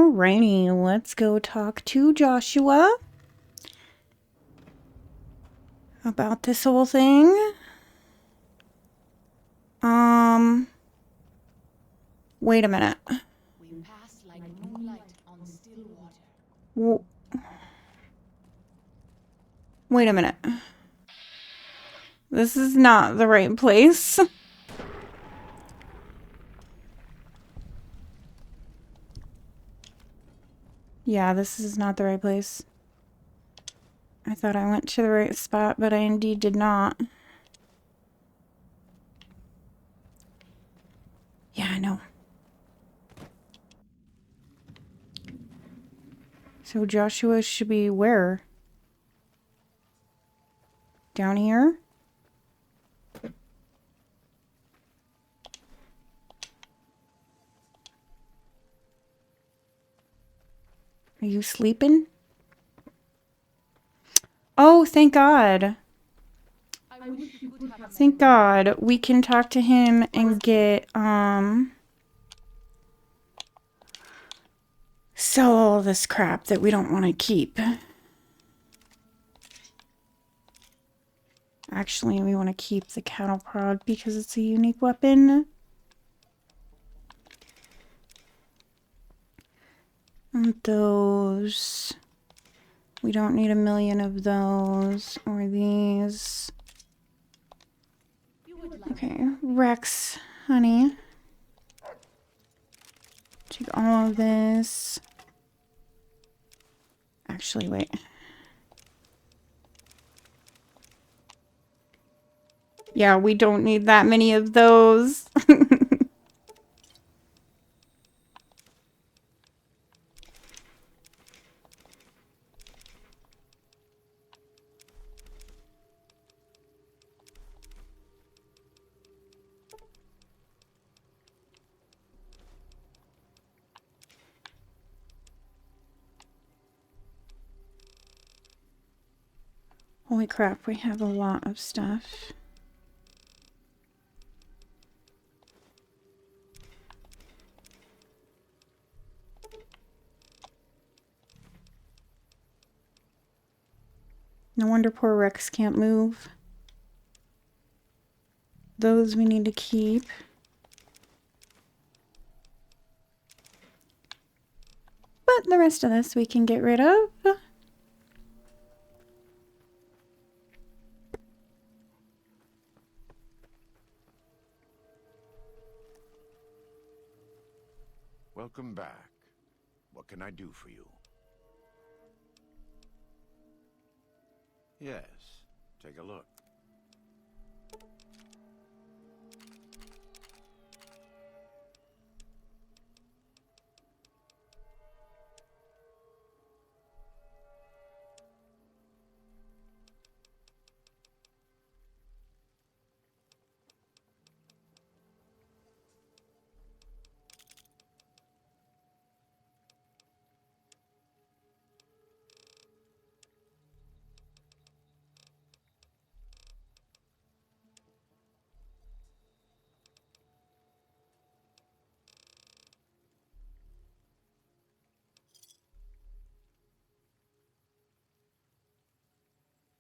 Alrighty, let's go talk to Joshua about this whole thing. Wait a minute. We pass like moonlight on still water. Wait a minute. This is not the right place. Yeah, this is not the right place. I thought I went to the right spot, but I indeed did not. Yeah, I know. So Joshua should be where? Down here? Are you sleeping? Oh, thank God. Thank God we can talk to him and get, sell all this crap that we don't want to keep. Actually, we want to keep the cattle prod because it's a unique weapon. And those. We don't need a million of those or these. Okay, Rex, honey. Take all of this. Actually, wait. Yeah, we don't need that many of those. Holy crap, we have a lot of stuff. No wonder poor Rex can't move. Those we need to keep. But the rest of this we can get rid of. Welcome back. What can I do for you? Yes, take a look.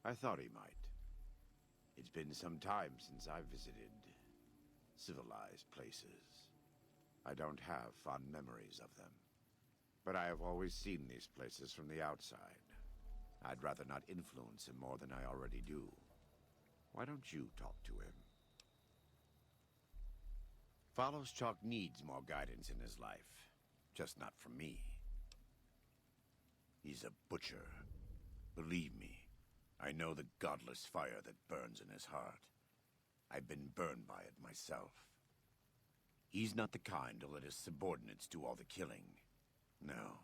I thought he might. It's been some time since I've visited civilized places. I don't have fond memories of them. But I have always seen these places from the outside. I'd rather not influence him more than I already do. Why don't you talk to him? Followschok needs more guidance in his life. Just not from me. He's a butcher. Believe me, I know the godless fire that burns in his heart. I've been burned by it myself. He's not the kind to let his subordinates do all the killing. No,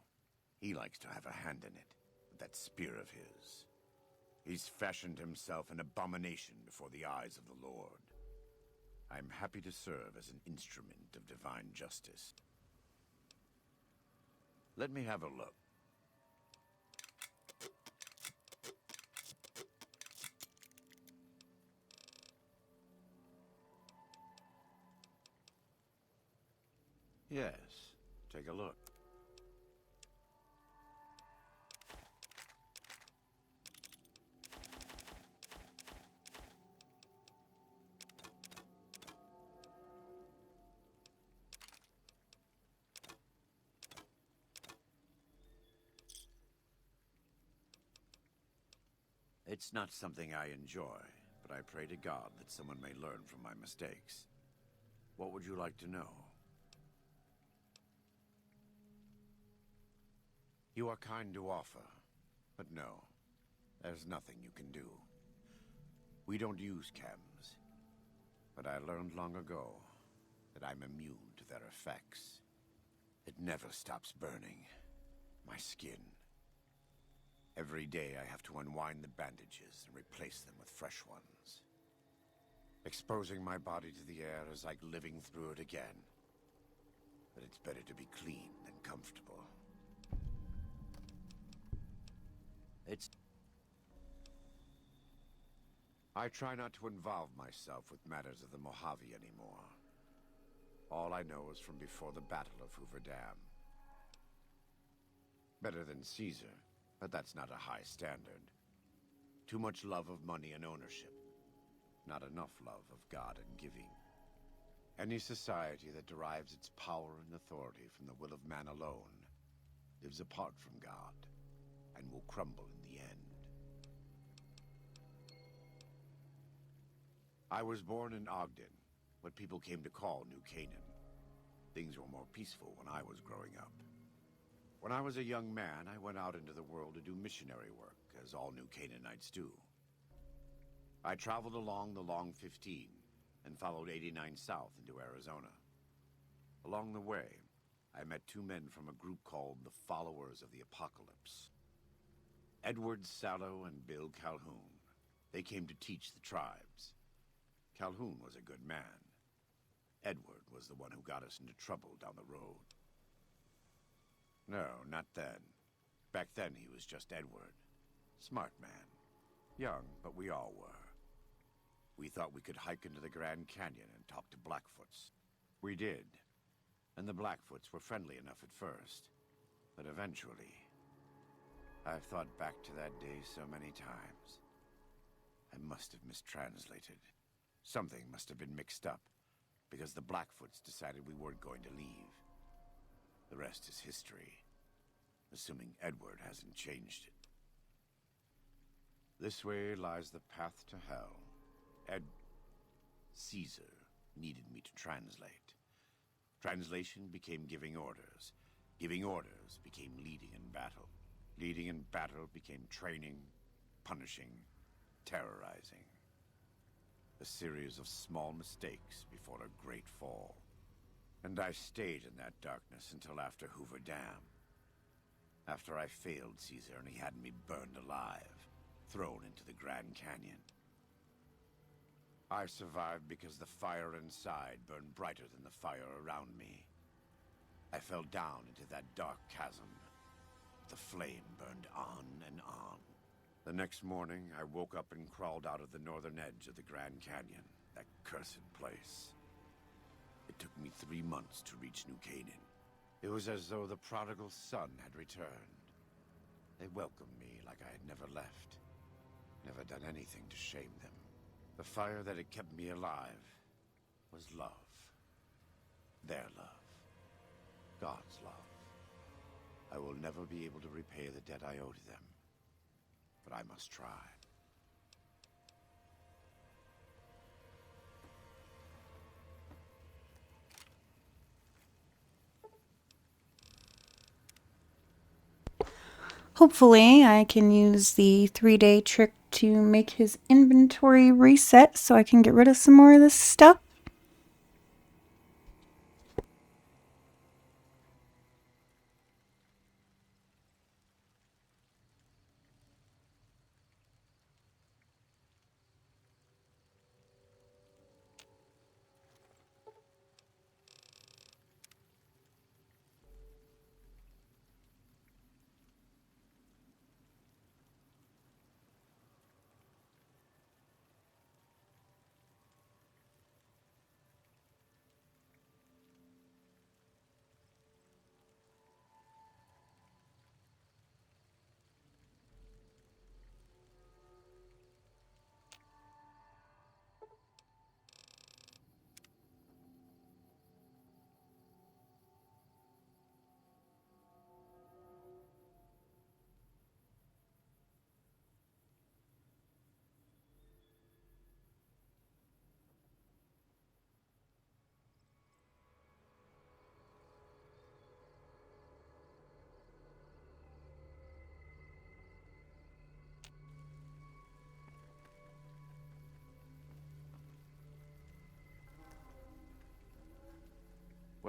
he likes to have a hand in it, with that spear of his. He's fashioned himself an abomination before the eyes of the Lord. I'm happy to serve as an instrument of divine justice. Let me have a look. Yes, take a look. It's not something I enjoy, but I pray to God that someone may learn from my mistakes. What would you like to know? You are kind to offer, but no, there's nothing you can do. We don't use chems, but I learned long ago that I'm immune to their effects. It never stops burning. My skin. Every day I have to unwind the bandages and replace them with fresh ones. Exposing my body to the air is like living through it again. But it's better to be clean than comfortable. I try not to involve myself with matters of the Mojave anymore. All I know is from before the Battle of Hoover Dam. Better than Caesar, but that's not a high standard. Too much love of money and ownership. Not enough love of God and giving. Any society that derives its power and authority from the will of man alone lives apart from God and will crumble in the end. I was born in Ogden, what people came to call New Canaan. Things were more peaceful when I was growing up. When I was a young man, I went out into the world to do missionary work, as all New Canaanites do. I traveled along the Long 15 and followed 89 south into Arizona. Along the way, I met two men from a group called the Followers of the Apocalypse. Edward Sallow and Bill Calhoun. They came to teach the tribes. Calhoun was a good man. Edward was the one who got us into trouble down the road. No, not then. Back then he was just Edward. Smart man. Young, but we all were. We thought we could hike into the Grand Canyon and talk to Blackfoots. We did. And the Blackfoots were friendly enough at first. But eventually... I've thought back to that day so many times. I must have mistranslated. Something must have been mixed up, because the Blackfoots decided we weren't going to leave. The rest is history, assuming Edward hasn't changed it. This way lies the path to hell. Caesar needed me to translate. Translation became giving orders. Giving orders became leading in battle. Leading in battle became training, punishing, terrorizing. A series of small mistakes before a great fall. And I stayed in that darkness until after Hoover Dam. After I failed Caesar and he had me burned alive, thrown into the Grand Canyon. I survived because the fire inside burned brighter than the fire around me. I fell down into that dark chasm. The flame burned on and on. The next morning, I woke up and crawled out of the northern edge of the Grand Canyon, that cursed place. It took me 3 months to reach New Canaan. It was as though the prodigal son had returned. They welcomed me like I had never left, never done anything to shame them. The fire that had kept me alive was love. Their love. God's love. I will never be able to repay the debt I owe to them, but I must try. Hopefully I can use the 3-day trick to make his inventory reset so I can get rid of some more of this stuff.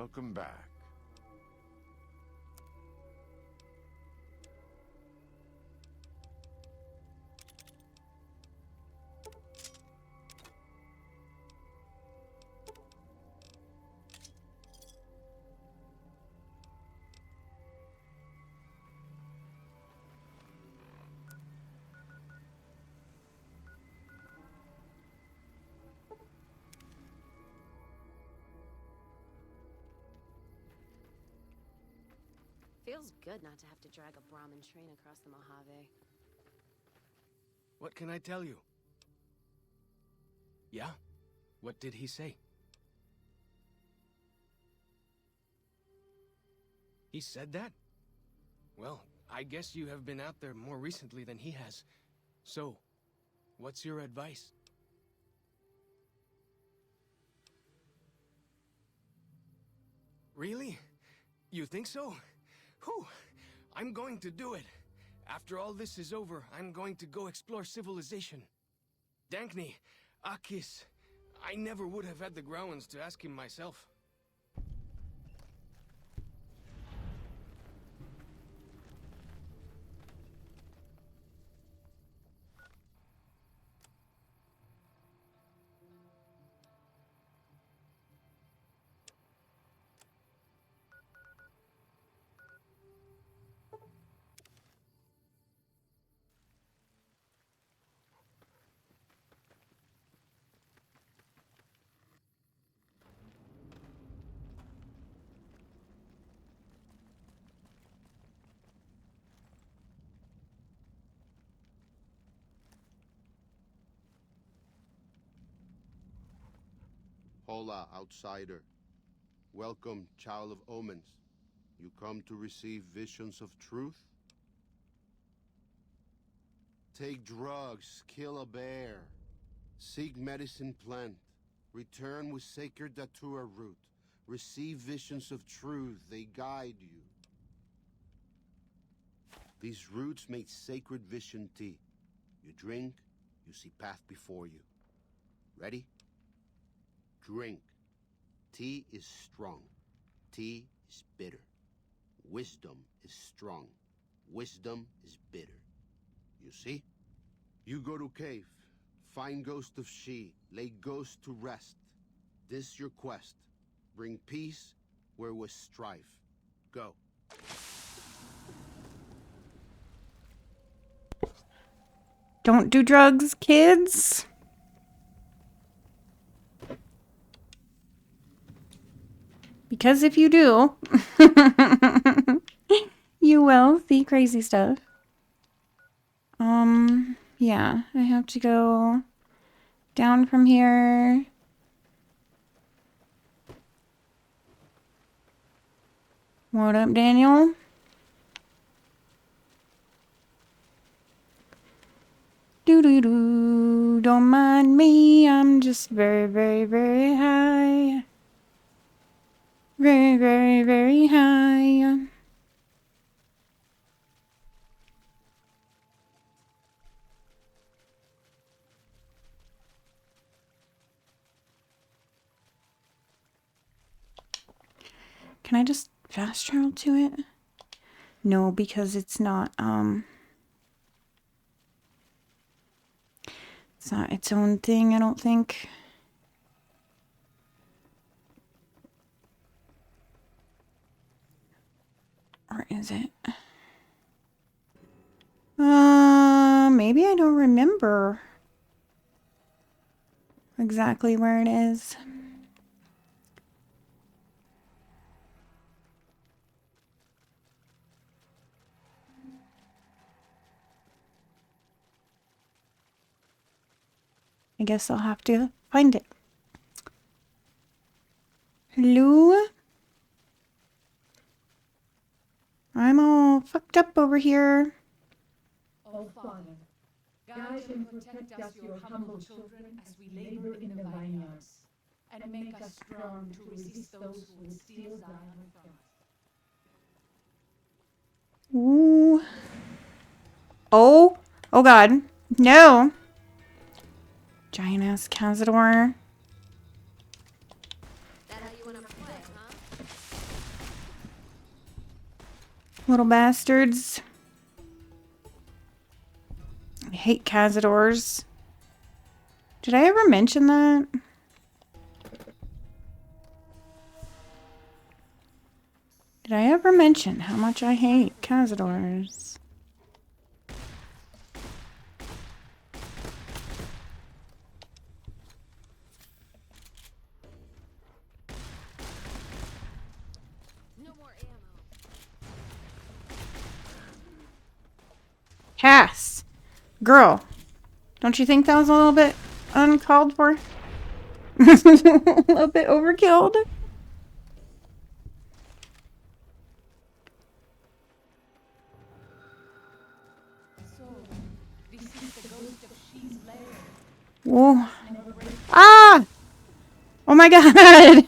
Welcome back. Feels good not to have to drag a Brahmin train across the Mojave. What can I tell you? Yeah? What did he say? He said that? Well, I guess you have been out there more recently than he has. So, what's your advice? Really? You think so? Whew! I'm going to do it. After all this is over, I'm going to go explore civilization. Dankney, Akis, I never would have had the Growans to ask him myself. Hola, outsider. Welcome, child of omens. You come to receive visions of truth? Take drugs, kill a bear, seek medicine plant, return with sacred datura root, receive visions of truth, they guide you. These roots make sacred vision tea. You drink, you see path before you. Ready? Drink. Tea is strong. Tea is bitter. Wisdom is strong. Wisdom is bitter. You see? You go to cave. Find ghost of she. Lay ghost to rest. This your quest. Bring peace where was strife. Go. Don't do drugs, kids. Because if you do, you will see crazy stuff. Yeah, I have to go down from here. What up, Daniel? Doo-doo-doo, don't mind me, I'm just very, very, very high. Very, very, very high. Can I just fast travel to it? No, because it's not its own thing, I don't think. Or is it? Maybe I don't remember exactly where it is. I guess I'll have to find it. Hello? I'm all fucked up over here. O Father, guide and protect us, your humble children, as we labor in the vineyards, and make us strong to resist those who would steal Zion from us. Ooh. Oh. Oh God. No. Giant ass Cazador. That how you wanna play, huh? Little bastards. I hate cazadors. Did I ever mention that? Did I ever mention how much I hate cazadors? No more ammo. Cass! Girl, don't you think that was a little bit uncalled for? A little bit overkilled? So, this is the ghost of She's lair. Whoa. Never break. Ah! Oh my god!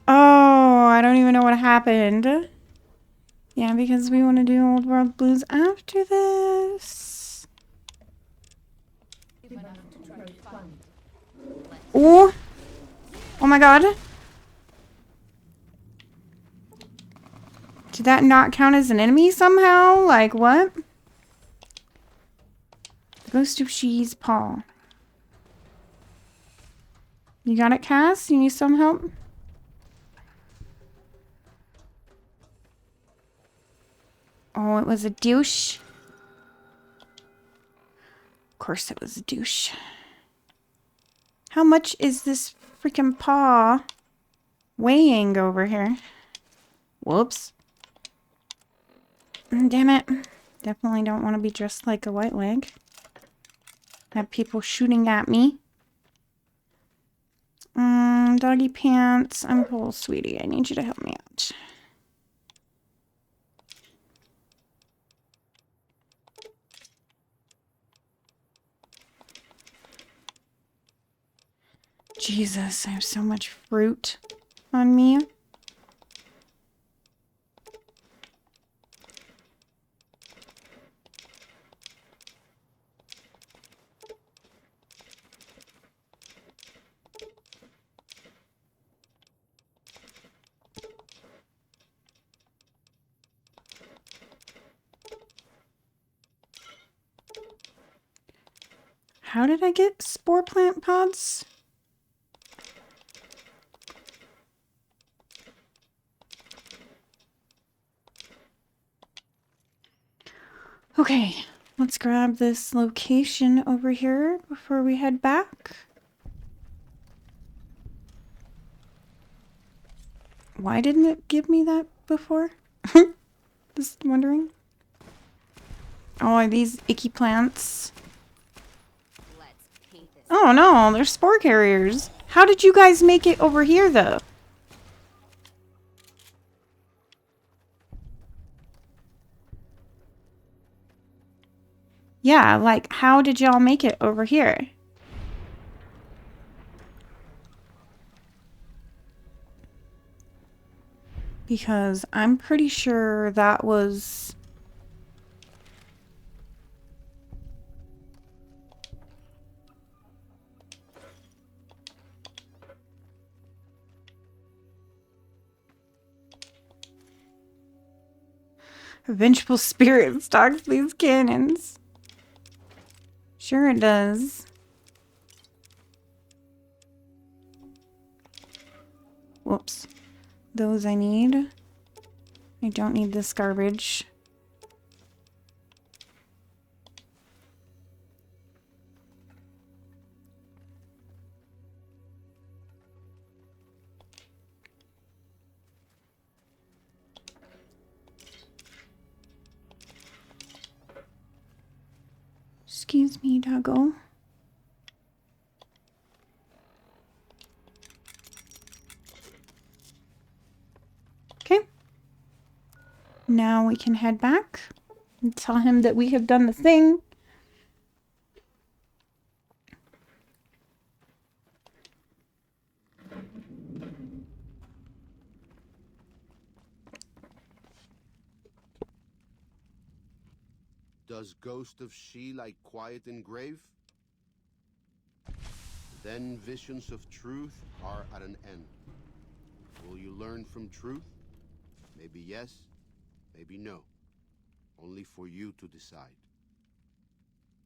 Oh, I don't even know what happened. Yeah, because we want to do Old World Blues after this. Enough to try to find. Oh! Oh my god. Did that not count as an enemy somehow? Like, what? Ghost of She's Paw. You got it, Cass? You need some help? Oh, it was a douche. Of course it was a douche. How much is this freaking paw weighing over here? Whoops. Damn it. Definitely don't want to be dressed like a white leg. Have people shooting at me. Doggy pants. I'm cool, sweetie. I need you to help me out. Jesus, I have so much fruit on me. How did I get spore plant pods? Okay, let's grab this location over here before we head back. Why didn't it give me that before? Just wondering. Oh, are these icky plants? Let's paint this. Oh no, they're spore carriers. How did you guys make it over here though? Yeah, like how did y'all make it over here? Because I'm pretty sure that was... A vengeful spirit stalks these cannons. Sure it does. Whoops. Those I need. I don't need this garbage. Excuse me, doggo. Okay. Now we can head back and tell him that we have done the thing. Does Ghost of She like quiet in grave? Then visions of truth are at an end. Will you learn from truth? Maybe yes, maybe no. Only for you to decide.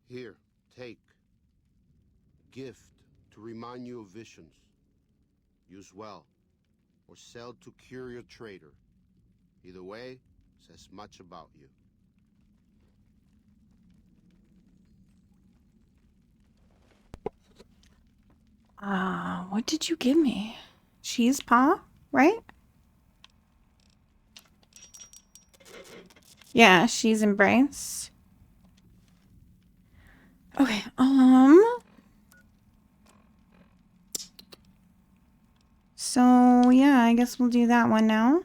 Here, take. Gift to remind you of visions. Use well, or sell to curious trader. Either way, says much about you. What did you give me? Cheese paw, right? Yeah, she's embrace. Okay, so yeah, I guess we'll do that one now.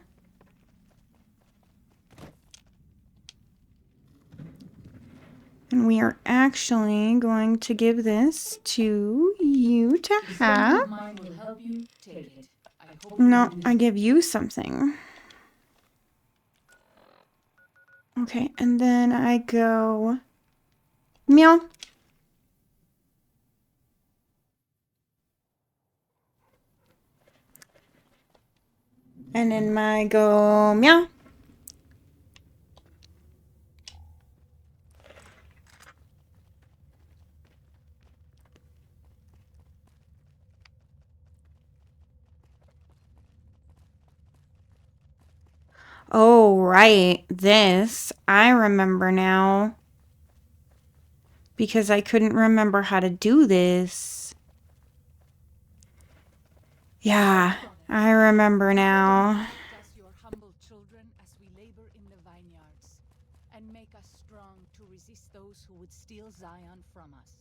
And we are actually going to give this to you to have. Mine will help you. Take it. I hope No, I give you something. Okay, and then I go meow. And then my go meow. Oh, right. This. I remember now. Because I couldn't remember how to do this. Yeah, I remember now. protect us, your humble children, as we labor in the vineyards, and make us strong to resist those who would steal Zion from us.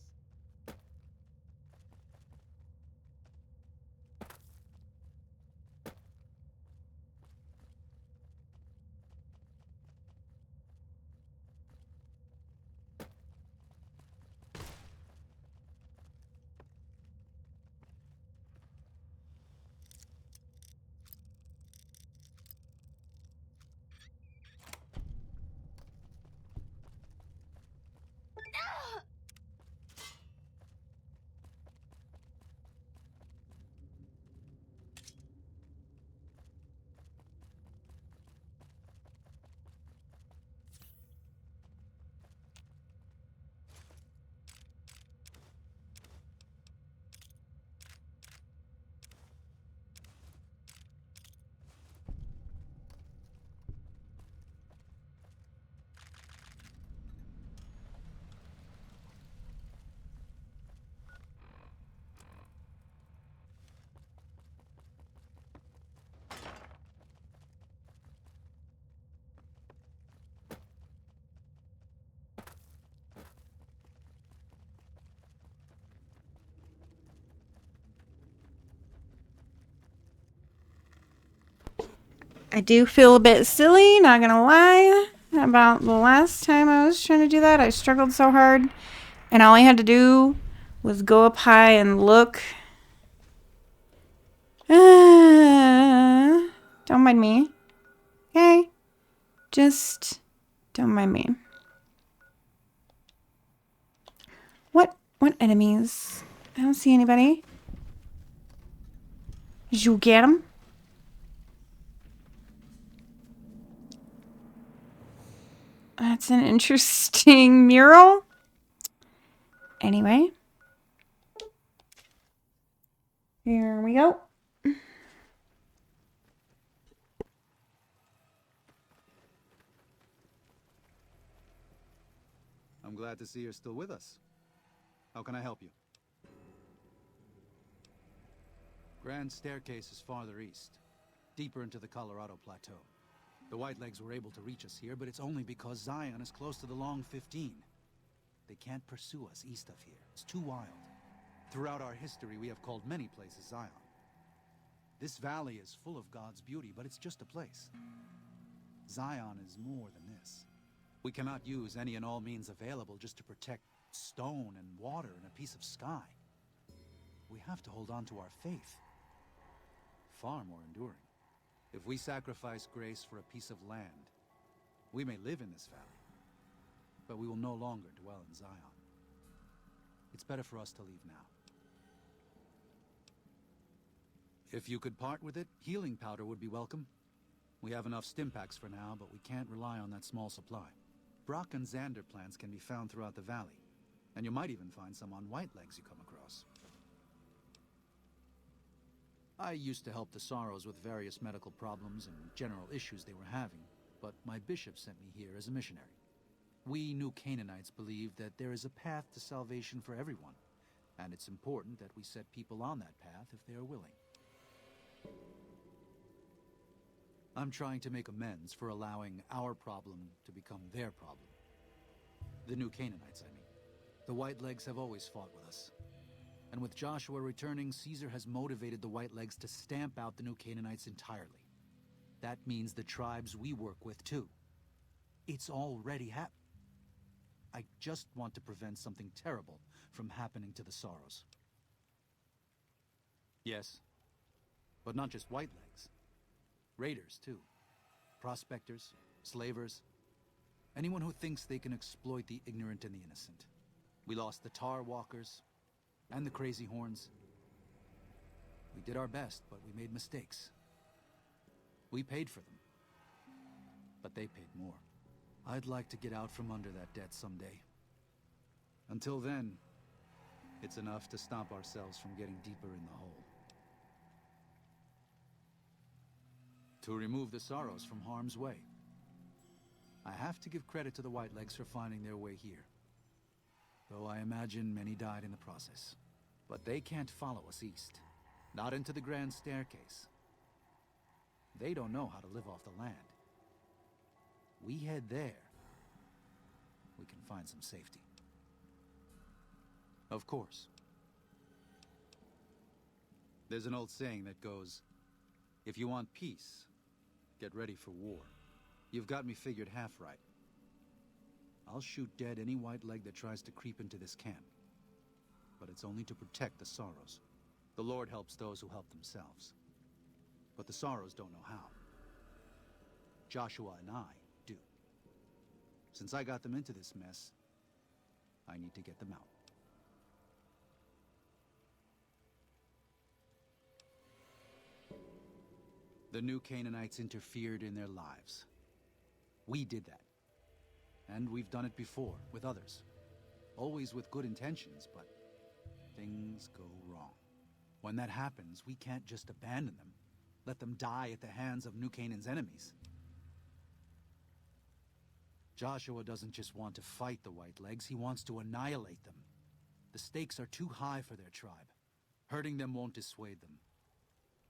I do feel a bit silly, not gonna lie, about the last time I was trying to do that. I struggled so hard, and all I had to do was go up high and look. Don't mind me. Okay? Just don't mind me. What enemies? I don't see anybody. Did you get them? That's an interesting mural. Anyway. Here we go. I'm glad to see you're still with us. How can I help you? Grand staircase is farther east, deeper into the Colorado Plateau. The Whitelegs were able to reach us here, but it's only because Zion is close to the Long 15. They can't pursue us east of here. It's too wild. Throughout our history, we have called many places Zion. This valley is full of God's beauty, but it's just a place. Zion is more than this. We cannot use any and all means available just to protect stone and water and a piece of sky. We have to hold on to our faith. Far more enduring. If we sacrifice grace for a piece of land, we may live in this valley, but we will no longer dwell in Zion. It's better for us to leave now. If you could part with it, healing powder would be welcome. We have enough stim packs for now, but we can't rely on that small supply. Brock and Xander plants can be found throughout the valley, and you might even find some on Whitelegs you come across. I used to help the Sorrows with various medical problems and general issues they were having, but my bishop sent me here as a missionary. We New Canaanites believe that there is a path to salvation for everyone, and it's important that we set people on that path if they are willing. I'm trying to make amends for allowing our problem to become their problem. The New Canaanites, I mean. The Whitelegs have always fought with us. And with Joshua returning, Caesar has motivated the Whitelegs to stamp out the New Canaanites entirely. That means the tribes we work with, too. It's already happened. I just want to prevent something terrible from happening to the Sorrows. Yes, but not just Whitelegs. Raiders, too. Prospectors, slavers. Anyone who thinks they can exploit the ignorant and the innocent. We lost the Tar Walkers and the Crazy Horns. We did our best, but we made mistakes. We paid for them, but they paid more. I'd like to get out from under that debt someday. Until then, it's enough to stop ourselves from getting deeper in the hole. To remove the Sorrows from harm's way. I have to give credit to the Whitelegs for finding their way here. Though I imagine many died in the process. But they can't follow us east. Not into the Grand Staircase. They don't know how to live off the land. We head there. We can find some safety. Of course. There's an old saying that goes, if you want peace, get ready for war. You've got me figured half right. I'll shoot dead any Whiteleg that tries to creep into this camp. But it's only to protect the Sorrows. The Lord helps those who help themselves. But the Sorrows don't know how. Joshua and I do. Since I got them into this mess, I need to get them out. The New Canaanites interfered in their lives. We did that. And we've done it before, with others. Always with good intentions, but things go wrong. When that happens, we can't just abandon them. Let them die at the hands of New Canaan's enemies. Joshua doesn't just want to fight the Whitelegs, he wants to annihilate them. The stakes are too high for their tribe. Hurting them won't dissuade them.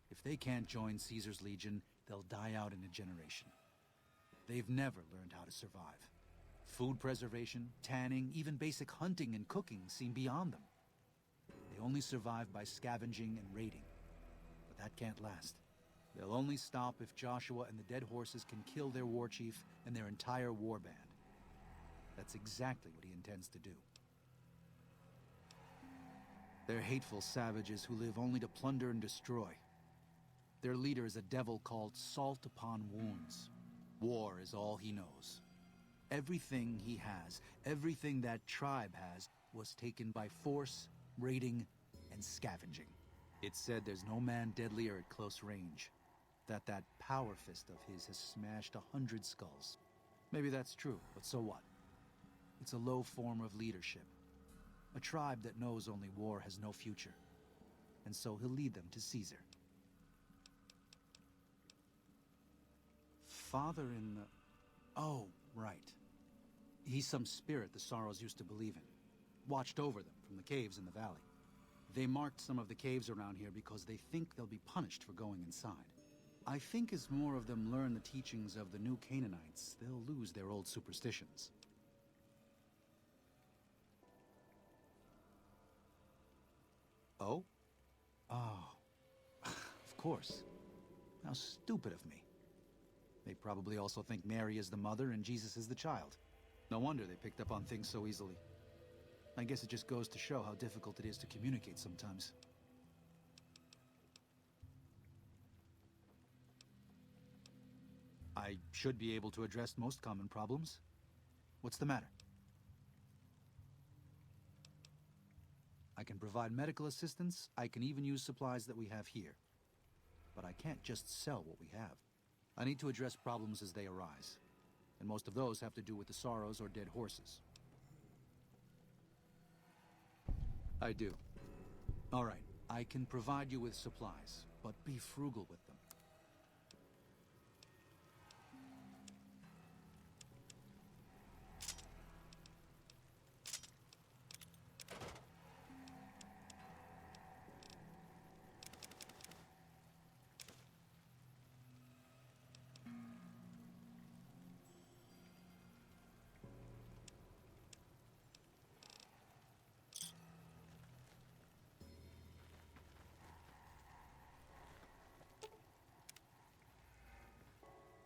If they can't join Caesar's legion, they'll die out in a generation. They've never learned how to survive. Food preservation, tanning, even basic hunting and cooking seem beyond them. They only survive by scavenging and raiding. But that can't last. They'll only stop if Joshua and the dead horses can kill their war chief and their entire war band. That's exactly what he intends to do. They're hateful savages who live only to plunder and destroy. Their leader is a devil called Salt Upon Wounds. War is all he knows. Everything he has, everything that tribe has, was taken by force, raiding, and scavenging. It's said there's no man deadlier at close range. That power fist of his has smashed 100 skulls. Maybe that's true, but so what? It's a low form of leadership. A tribe that knows only war has no future. And so he'll lead them to Caesar. Father in the... Oh, right. He's some spirit the Sorrows used to believe in. Watched over them from the caves in the valley. They marked some of the caves around here because they think they'll be punished for going inside. I think as more of them learn the teachings of the New Canaanites, they'll lose their old superstitions. Oh? Oh. Of course. How stupid of me. They probably also think Mary is the mother and Jesus is the child. No wonder they picked up on things so easily. I guess it just goes to show how difficult it is to communicate sometimes. I should be able to address most common problems. What's the matter? I can provide medical assistance. I can even use supplies that we have here. but I can't just sell what we have. I need to address problems as they arise. And most of those have to do with the sorrows or dead horses. I do. All right, I can provide you with supplies, but be frugal with them.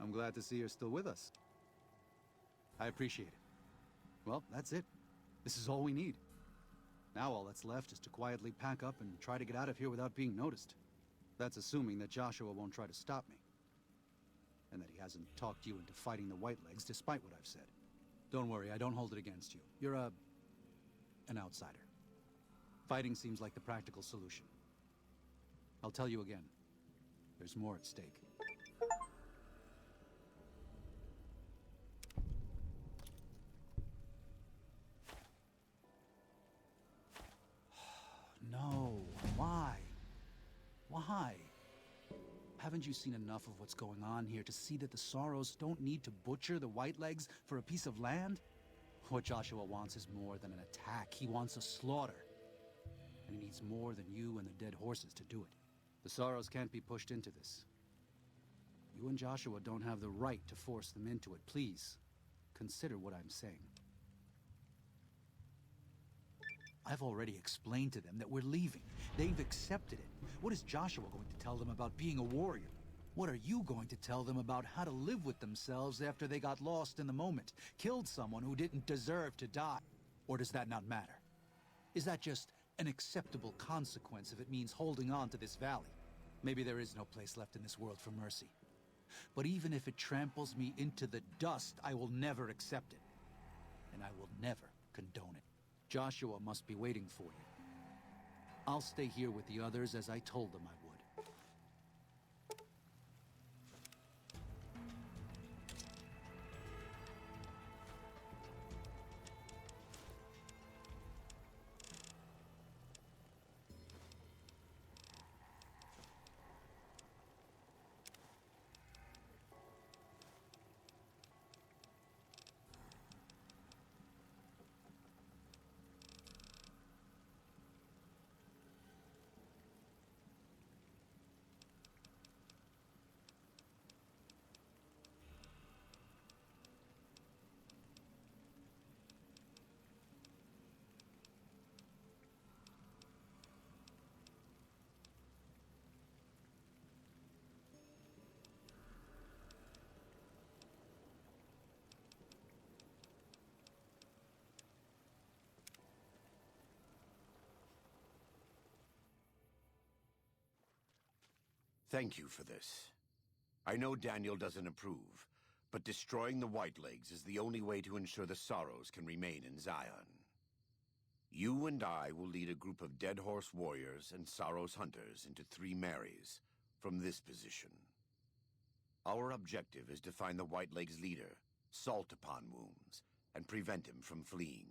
I'm glad to see you're still with us. I appreciate it. Well, that's it. This is all we need. Now all that's left is to quietly pack up and try to get out of here without being noticed. That's assuming that Joshua won't try to stop me. And that he hasn't talked you into fighting the Whitelegs despite what I've said. Don't worry, I don't hold it against you. You're an outsider. Fighting seems like the practical solution. I'll tell you again. There's more at stake. No, why? Why? Haven't you seen enough of what's going on here to see that the Sorrows don't need to butcher the Whitelegs for a piece of land? What Joshua wants is more than an attack. He wants a slaughter. And he needs more than you and the dead horses to do it. The Sorrows can't be pushed into this. You and Joshua don't have the right to force them into it. Please, consider what I'm saying. I've already explained to them that we're leaving. They've accepted it. What is Joshua going to tell them about being a warrior? What are you going to tell them about how to live with themselves after they got lost in the moment, killed someone who didn't deserve to die? Or does that not matter? Is that just an acceptable consequence if it means holding on to this valley? Maybe there is no place left in this world for mercy. But even if it tramples me into the dust, I will never accept it. And I will never condone it. Joshua must be waiting for you. I'll stay here with the others as I told them I would. Thank you for this. I know Daniel doesn't approve, but destroying the Whitelegs is the only way to ensure the Sorrows can remain in Zion. You and I will lead a group of Dead Horse warriors and Sorrows hunters into 3 Marys from this position. Our objective is to find the Whitelegs leader, Salt Upon Wounds, and prevent him from fleeing.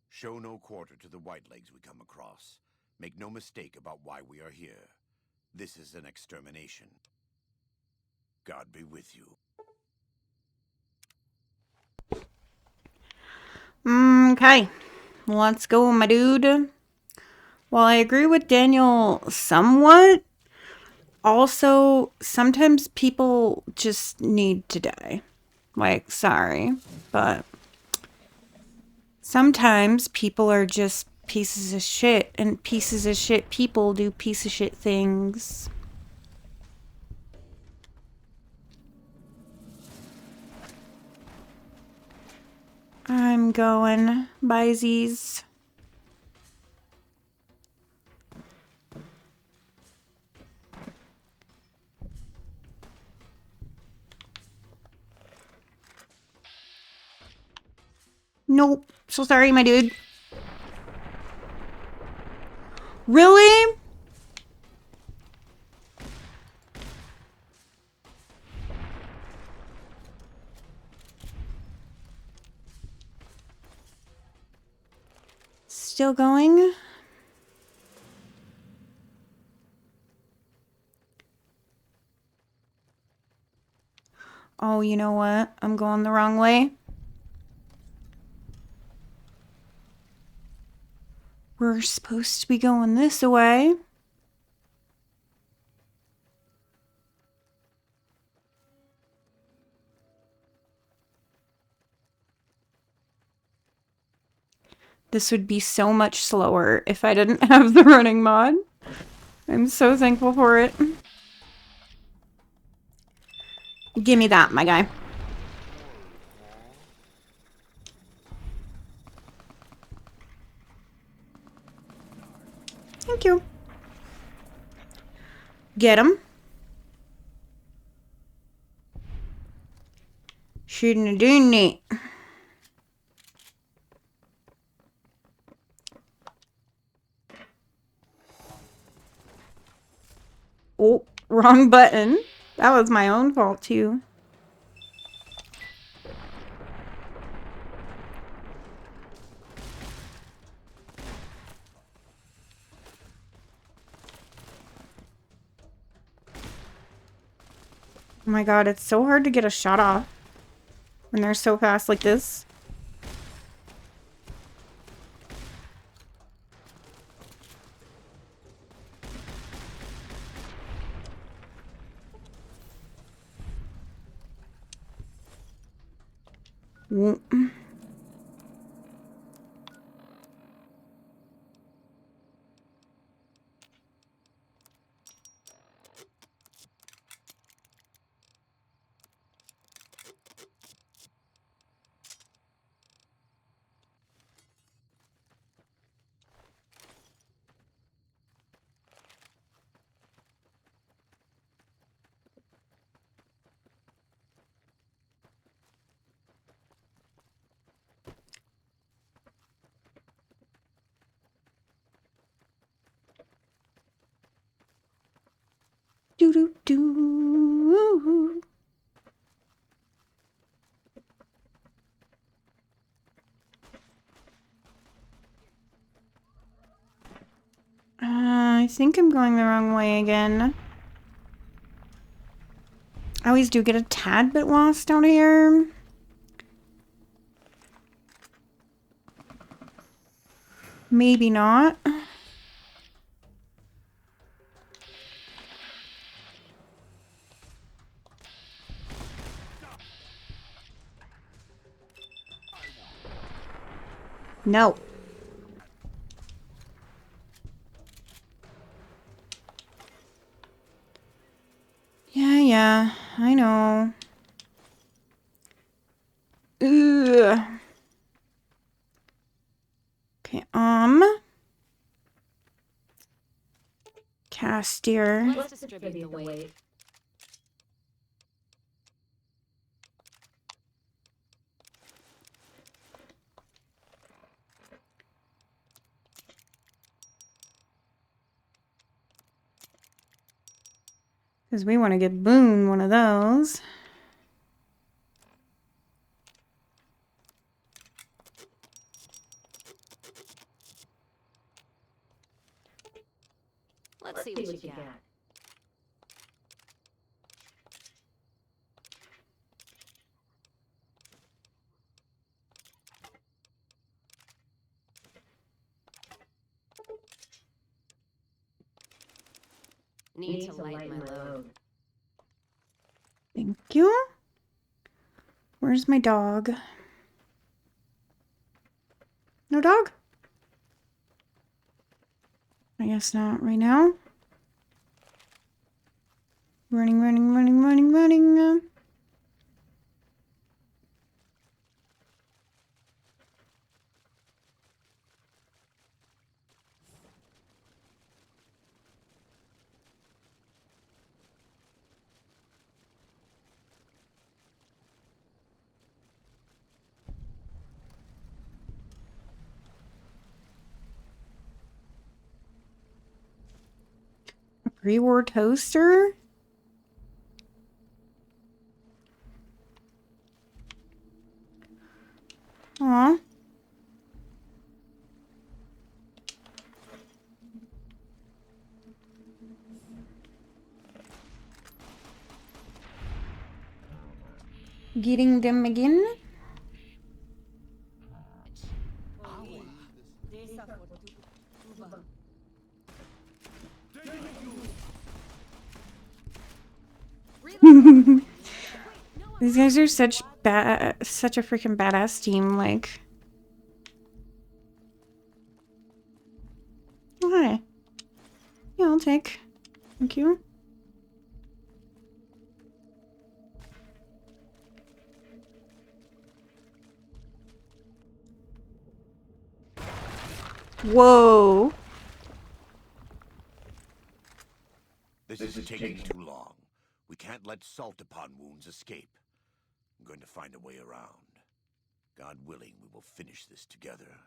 Show no quarter to the Whitelegs we come across. Make no mistake about why we are here. This is an extermination. God be with you. Okay, let's go, my dude. While I agree with Daniel somewhat, also, sometimes people just need to die. Like, sorry, but sometimes people are just pieces of shit, and pieces of shit people do piece of shit things. I'm going by Z's. Nope. So sorry, my dude. Really? still going. Oh, you know what? I'm going the wrong way. We're supposed to be going this way. This would be so much slower if I didn't have the running mod. I'm so thankful for it. Give me that, my guy. Thank you. Get him. Shouldn't have done that. Oh, wrong button. That was my own fault, too. Oh my god, it's so hard to get a shot off when they're so fast like this. Mm. Do do do. I think I'm going the wrong way again. I always do get a tad bit lost down here. Maybe not. No. Yeah, I know. Ugh. Okay, Castier. Let's distribute the weight. Because we want to get Boone one of those. Let's see what you got. Need to lighten my load. Thank you. Where's my dog? No dog? I guess not right now. Running, running, running, running, running. A pre-war toaster? Aw. Getting them again. These guys are such a freaking badass team. Like, oh, hi. Yeah, I'll take. Thank you. Whoa. This is taking too long. We can't let salt upon wounds escape. I'm going to find a way around. God willing, we will finish this together.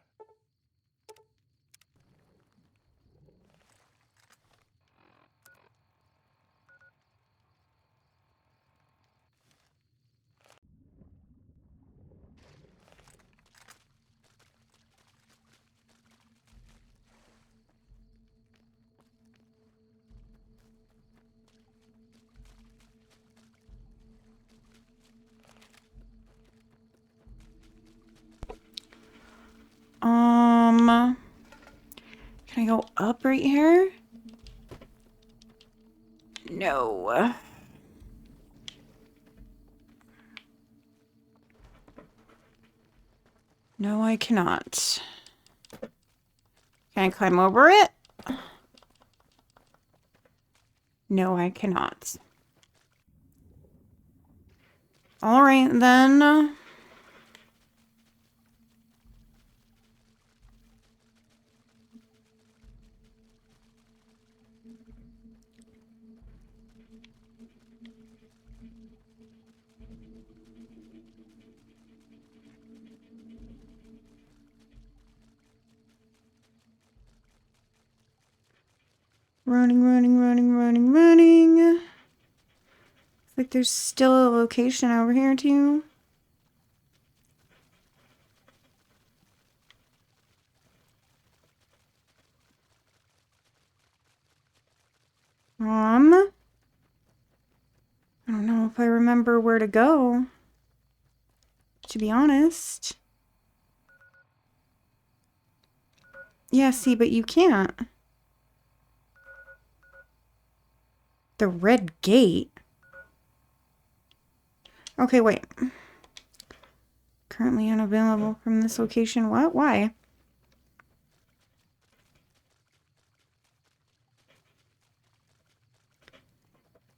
Can I go up right here? No. No, I cannot. Can I climb over it? No, I cannot. All right, then. Running, running, running, running, running. Looks like there's still a location over here, too. I don't know if I remember where to go, to be honest. Yeah, see, but you can't. The red gate? Okay, wait. Currently unavailable from this location. What? Why?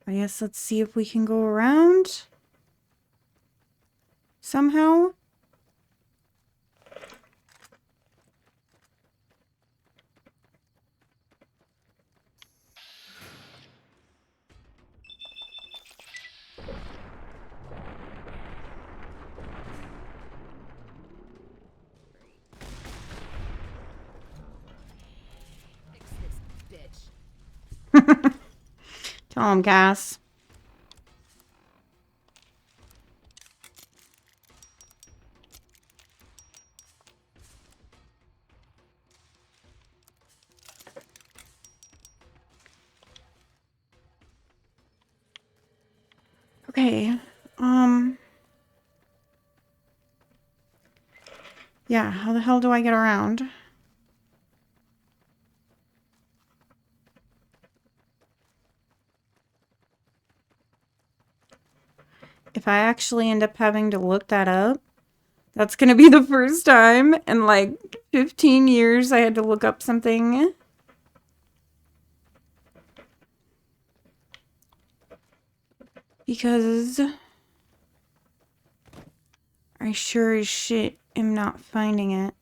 I guess let's see if we can go around. Somehow. Tell him, Cass. Okay. Yeah, how the hell do I get around? If I actually end up having to look that up, that's gonna be the first time in like 15 years I had to look up something. Because I sure as shit am not finding it.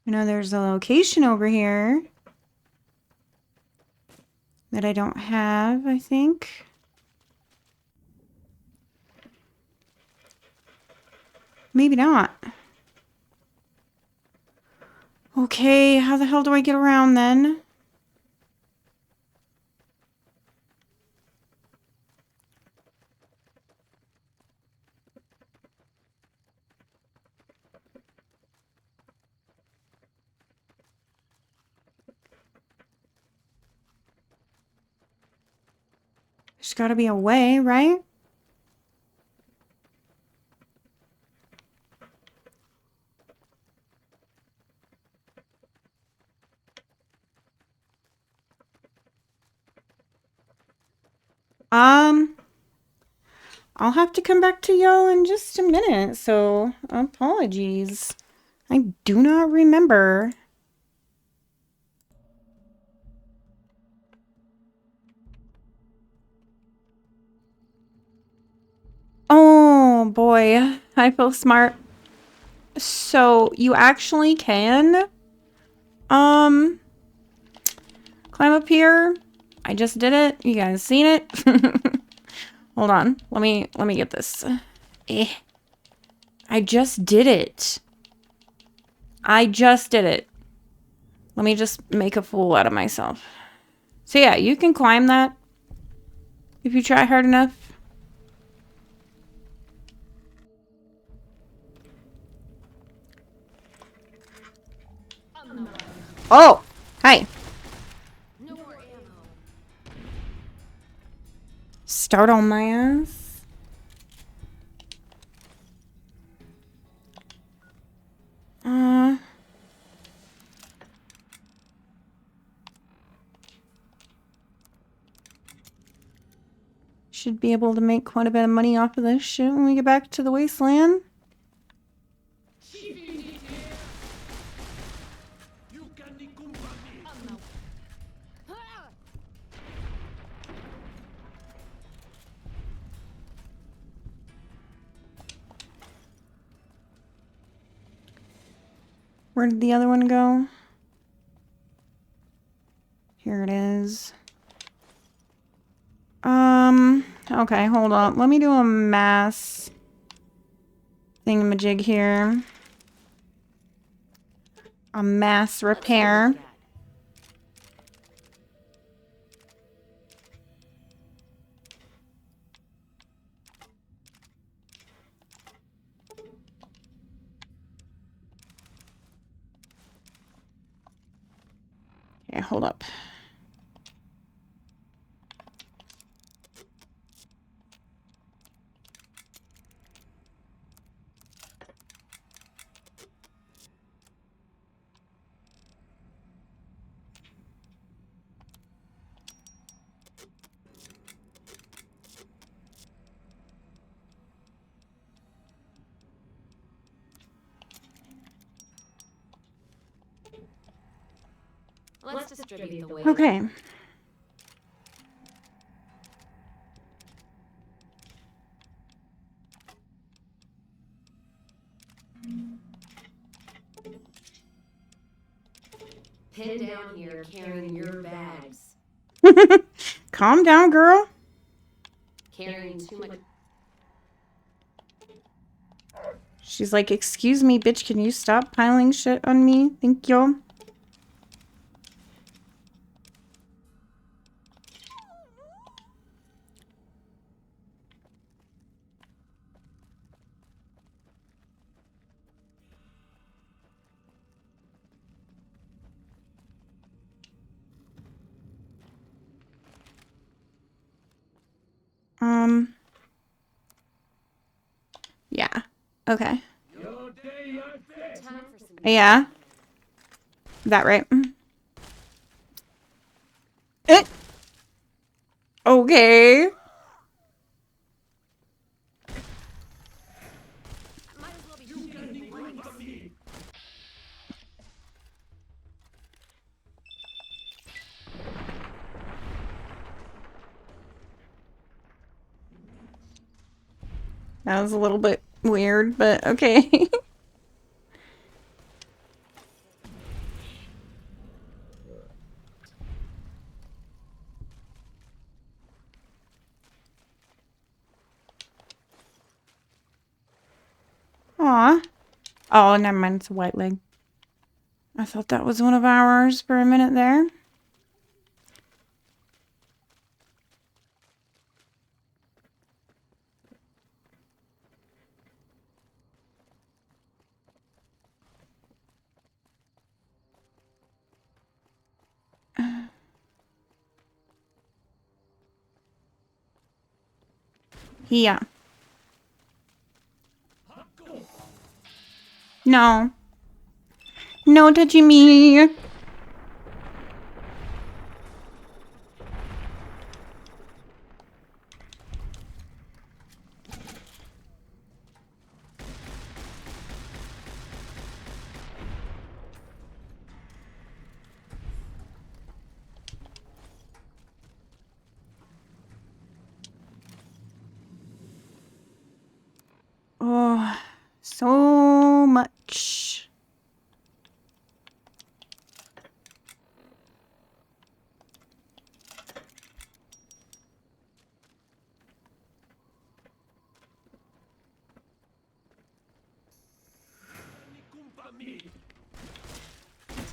You know, there's a location over here that I don't have, I think. Maybe not. Okay, how the hell do I get around then? There's got to be a way, right? I'll have to come back to y'all in just a minute, so apologies. I do not remember. Oh boy, I feel smart. So you actually can um climb up here. I just did it. You guys seen it? Hold on. Let me get this. Eh. I just did it. I just did it. Let me just make a fool out of myself. So yeah, you can climb that if you try hard enough. Oh, hi. No more ammo. Start on my ass. Should be able to make quite a bit of money off of this shit when we get back to the wasteland. Where did the other one go? Here it is. Okay, hold on. Let me do a mass thingamajig here. A mass repair. Okay, hold up. Let's distribute the weight. Okay. Pinned down here carrying your bags. Calm down, girl. Carrying too much. She's like, excuse me, bitch, can you stop piling shit on me? Thank you. Yeah. Okay. Time for some. Yeah. That right? Eh. Okay. Might as well be shooting blanks. That was a little bit weird, but okay. Aw. Oh, never mind. It's a white leg. I thought that was one of ours for a minute there. Yeah. No. No touching me. Oh, so much.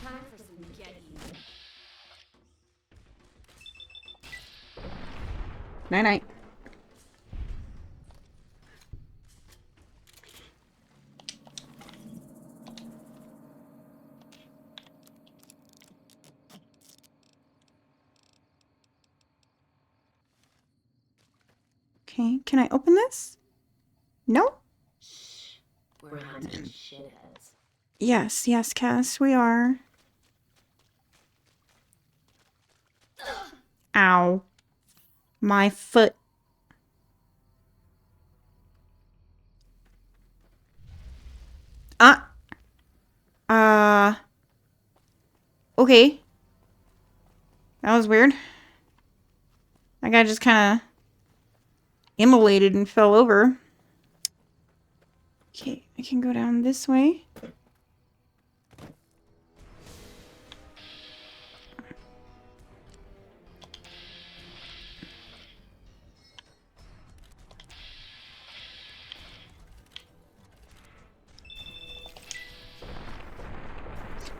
Time for some get even. Night night. Okay, can I open this? No? We're hunting shitheads. Yes, yes, Cass, we are. Ow. My foot. Ah. Okay. That was weird. That guy just kind of immolated and fell over. Okay, I can go down this way.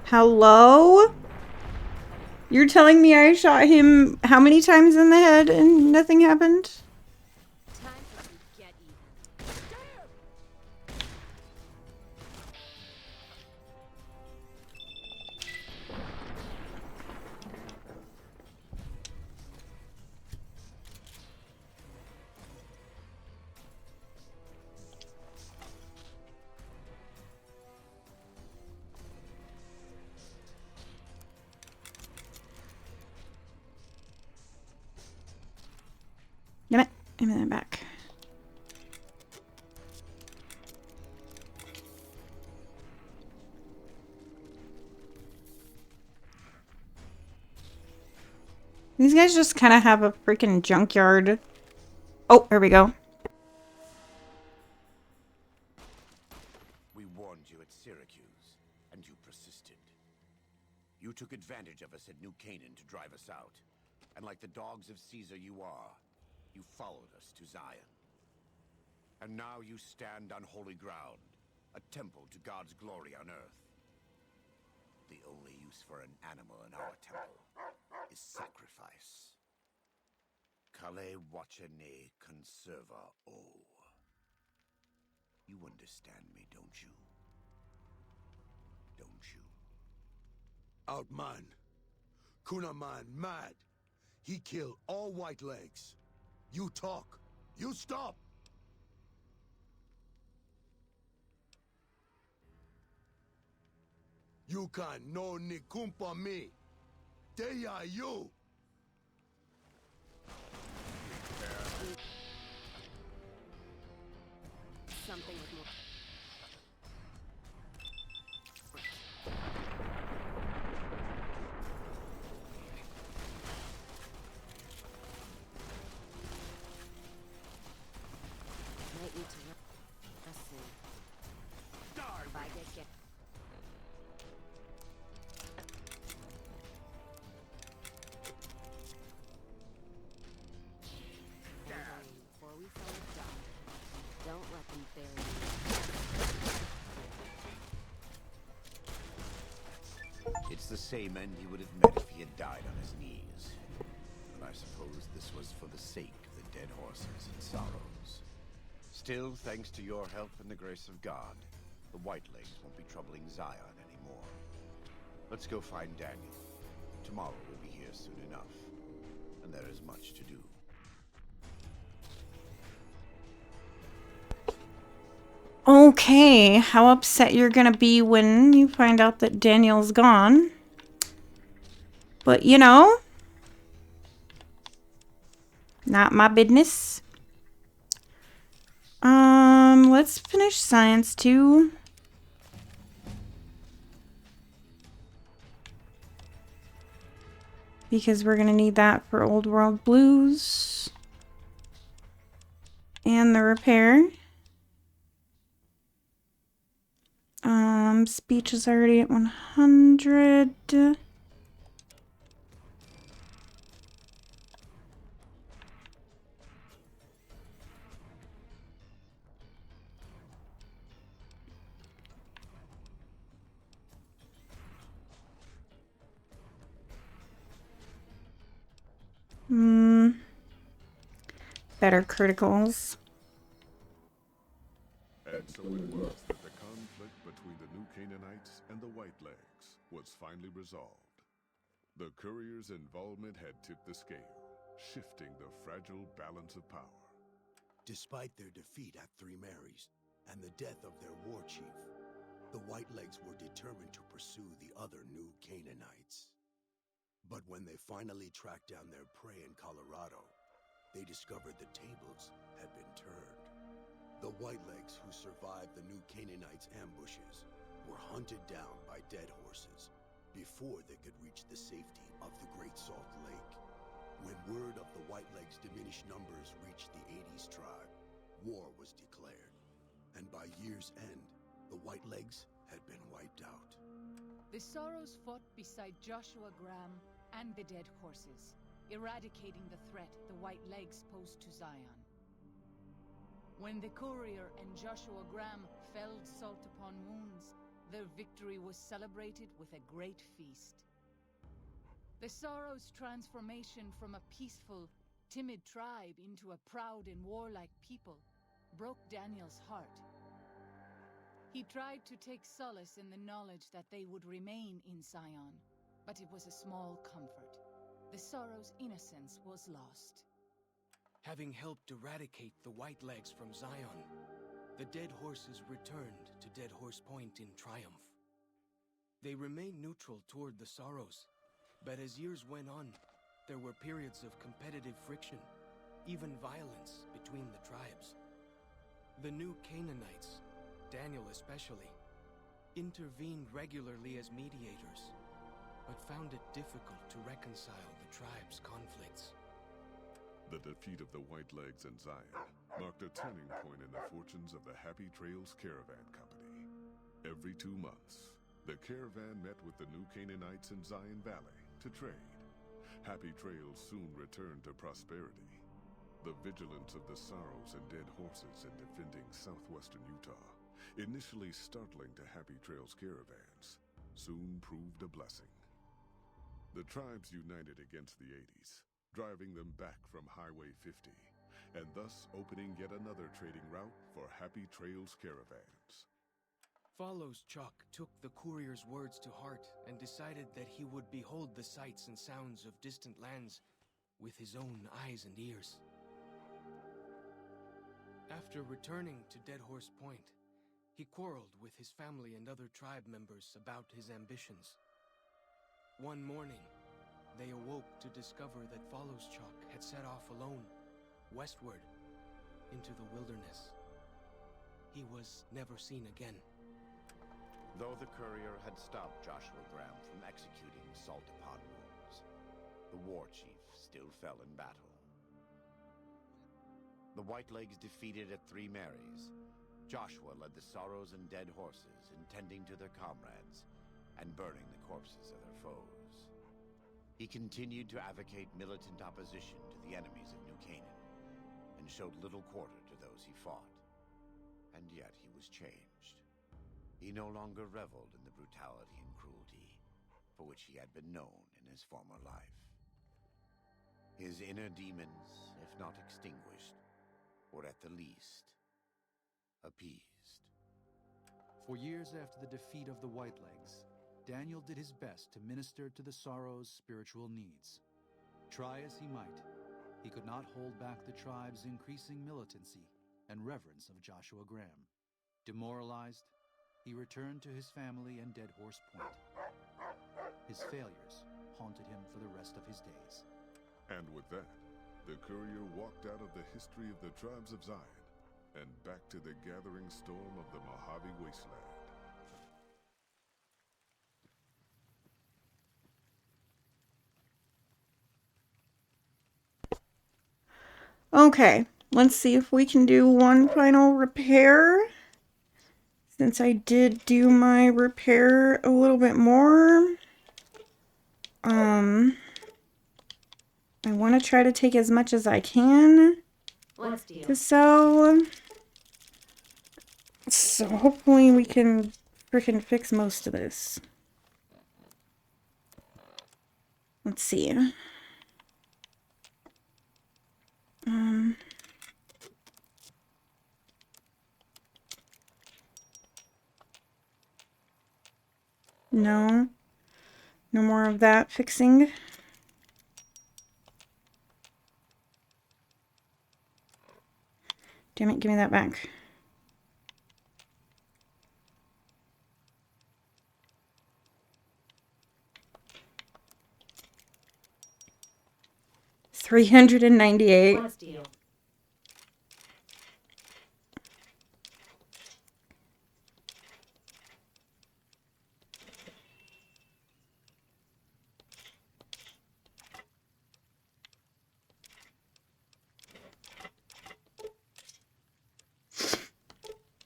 Hello? You're telling me I shot him how many times in the head and nothing happened? Time for some get even. Damn it. Give me that back. These guys just kind of have a freaking junkyard. Oh, here we go. We warned you at Syracuse, and you persisted. You took advantage of us at New Canaan to drive us out. And like the dogs of Caesar you are, you followed us to Zion. And now you stand on holy ground, a temple to God's glory on earth. The only use for an animal in our temple is sacrifice. Kale wachene conserva o. You understand me, don't you? Don't you? Outman. Kunaman mad. He killed all white legs. You talk. You stop. You can no ni kumpa me. They are you. Something with more. Might need to run. Let's see. If I get. Before we fall down, don't let them bury you. It's the same end he would have met if he had died on his knees. But I suppose this was for the sake of the dead horses and sorrows. Still, thanks to your help and the grace of God, the Whitelegs won't be troubling Zion anymore. Let's go find Daniel. Tomorrow we'll be here soon enough, and there is much to do. Okay, how upset you're gonna be when you find out that Daniel's gone. But you know, not my business. Let's finish science too. Because we're gonna need that for Old World Blues. And the repair. Speech is already at 100. Better criticals. And so it was that the conflict between the New Canaanites and the Whitelegs was finally resolved. The courier's involvement had tipped the scale, shifting the fragile balance of power. Despite their defeat at Three Marys and the death of their war chief, the Whitelegs were determined to pursue the other New Canaanites. But when they finally tracked down their prey in Colorado, they discovered the tables had been turned. The Whitelegs who survived the New Canaanites' ambushes were hunted down by dead horses before they could reach the safety of the Great Salt Lake. When word of the Whitelegs' diminished numbers reached the 80s tribe, war was declared, and by year's end, the Whitelegs had been wiped out. The Sorrows fought beside Joshua Graham and the dead horses, eradicating the threat the Whitelegs posed to Zion. When the courier and Joshua Graham felled Salt upon wounds, their victory was celebrated with a great feast. The Sorrows' transformation from a peaceful, timid tribe into a proud and warlike people broke Daniel's heart. He tried to take solace in the knowledge that they would remain in Zion, but it was a small comfort. The Sorrows' innocence was lost. Having helped eradicate the Whitelegs from Zion, the dead horses returned to Dead Horse Point in triumph. They remained neutral toward the Sorrows, but as years went on, there were periods of competitive friction, even violence between the tribes. The New Canaanites, Daniel especially, intervened regularly as mediators, but found it difficult to reconcile the tribe's conflicts. The defeat of the Whitelegs and Zion marked a turning point in the fortunes of the Happy Trails Caravan Company. Every 2 months, the caravan met with the New Canaanites in Zion Valley to trade. Happy Trails soon returned to prosperity. The vigilance of the Sorrows and dead horses in defending southwestern Utah, initially startling to Happy Trails caravans, soon proved a blessing. The tribes united against the 80s, driving them back from Highway 50, and thus opening yet another trading route for Happy Trails caravans. Follows Chuck took the courier's words to heart and decided that he would behold the sights and sounds of distant lands with his own eyes and ears. After returning to Dead Horse Point, he quarreled with his family and other tribe members about his ambitions. One morning, they awoke to discover that Follows Chuck had set off alone, westward, into the wilderness. He was never seen again. Though the courier had stopped Joshua Graham from executing Salt upon wounds, the war chief still fell in battle. The Whitelegs defeated at Three Marys. Joshua led the Sorrows and dead horses, intending to their comrades and burning the corpses of their foes. He continued to advocate militant opposition to the enemies of New Canaan, and showed little quarter to those he fought. And yet he was changed. He no longer reveled in the brutality and cruelty for which he had been known in his former life. His inner demons, if not extinguished, were at the least appeased. For years after the defeat of the Whitelegs, Daniel did his best to minister to the Sorrows' spiritual needs. Try as he might, he could not hold back the tribe's increasing militancy and reverence of Joshua Graham. Demoralized, he returned to his family in Dead Horse Point. His failures haunted him for the rest of his days. And with that, the courier walked out of the history of the tribes of Zion and back to the gathering storm of the Mojave Wasteland. Okay, let's see if we can do one final repair. Since I did do my repair a little bit more. I want to try to take as much as I can to sell. So hopefully we can freaking fix most of this. Let's see. No. No more of that fixing. Damn it, give me that back. $398.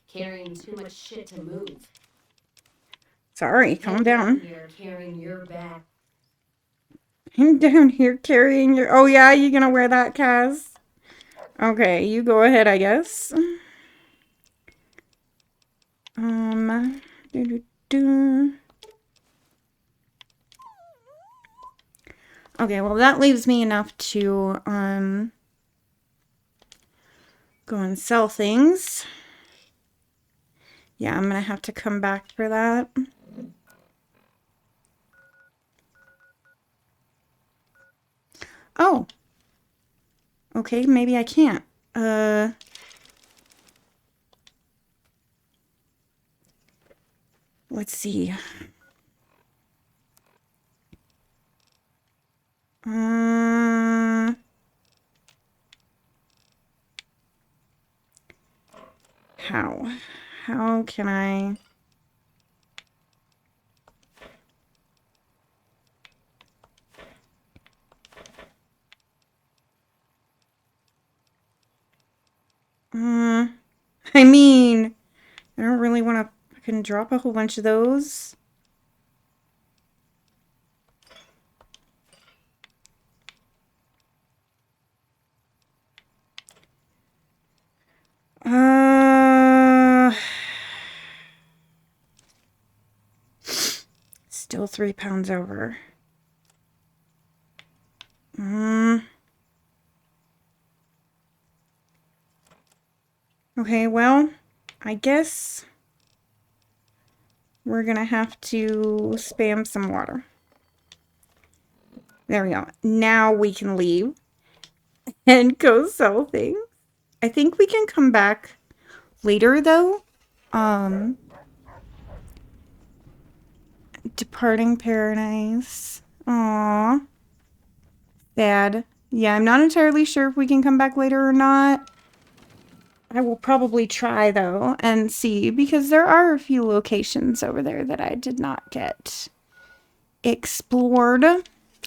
Carrying too much shit to move. Sorry, calm down. You're carrying your back. I'm down here carrying your... Oh yeah, you gonna wear that, Kaz? Okay, you go ahead, I guess. Okay, well that leaves me enough to go and sell things. Yeah, I'm gonna have to come back for that. Oh. Okay, maybe I can't. Let's see. How can I... I mean, I don't really want to fucking drop a whole bunch of those. Still 3 pounds over. Okay, well, I guess we're gonna have to spam some water. There we go. Now we can leave and go sell things. I think we can come back later, though. Departing Paradise. Aww. Sad. Yeah, I'm not entirely sure if we can come back later or not. I will probably try, though, and see, because there are a few locations over there that I did not get explored.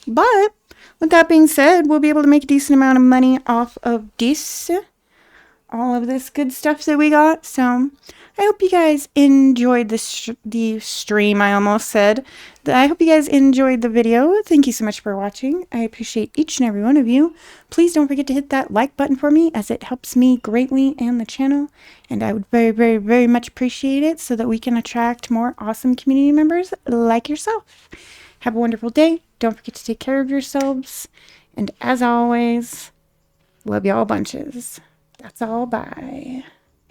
But, with that being said, we'll be able to make a decent amount of money off of this. All of this good stuff that we got. So, I hope you guys enjoyed the stream, I almost said. I hope you guys enjoyed the video. Thank you so much for watching. I appreciate each and every one of you. Please don't forget to hit that like button for me, as it helps me greatly and the channel. And I would very, very, very much appreciate it, so that we can attract more awesome community members like yourself. Have a wonderful day. Don't forget to take care of yourselves. And as always, love y'all bunches. That's all. Bye.